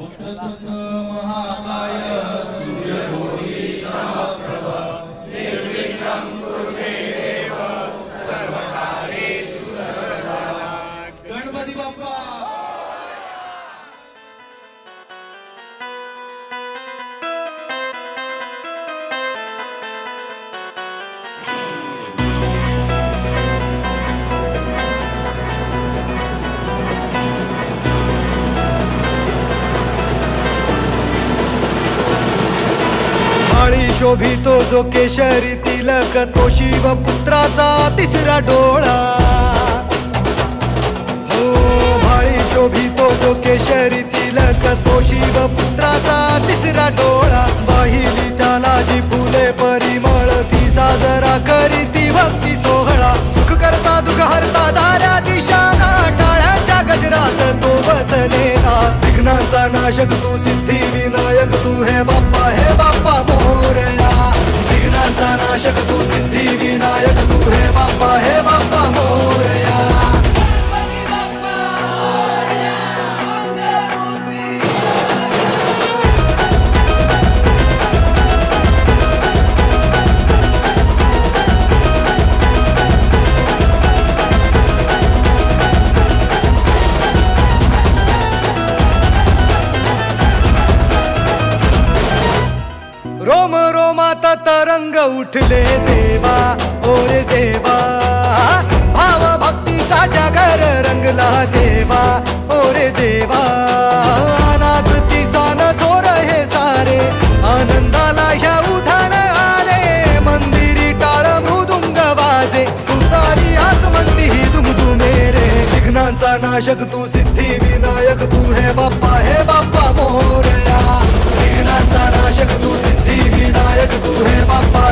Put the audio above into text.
वक्रतुंड महाकाय सूर्यकोटि समप्रभ निर्विघ्नं कुरु देव सर्वकार्येषु सर्वदा। गणपती बाप्पा शोभितो जो केशरी तिलक तो शिवपुत्राचा तिसरा डोळा। हो भाळी शोभितो जो केशरी तिलक तो शिवपुत्राचा तिसरा डोळा। वाहिली त्याला जी फुले परिमळ ती साजरा करी ती भक्ती सोहळा। सुख करता दुःख हरता साऱ्या दिशांना टाळ्यांच्या गजरात तो बसलेला। विघ्नांचा नाशक तू सिद्धी विनायक तू हे बाप्पा मोरया। विघ्नांचा नाशक तू सिद्धी विनायक तू हे बाप्पा मोरया। रोम रोमात तरंग उठले देवा ओरे देवा। भाव भक्तीचा जागर रंगला देवा ओरे देवा। नाचती सान थोर हे सारे आनंदाला ह्या उधाण आले। मंदिरी टाळ मृदुंग वाजे तुतारी आस म्हणती ही दुमदुमे रे। विघ्नांचा नाशक तू सिद्धी विनायक तू हे बाप्पा मोरया। विघ्नांचा नाशक तू सिद्धी विनायक तू हे बाप्पा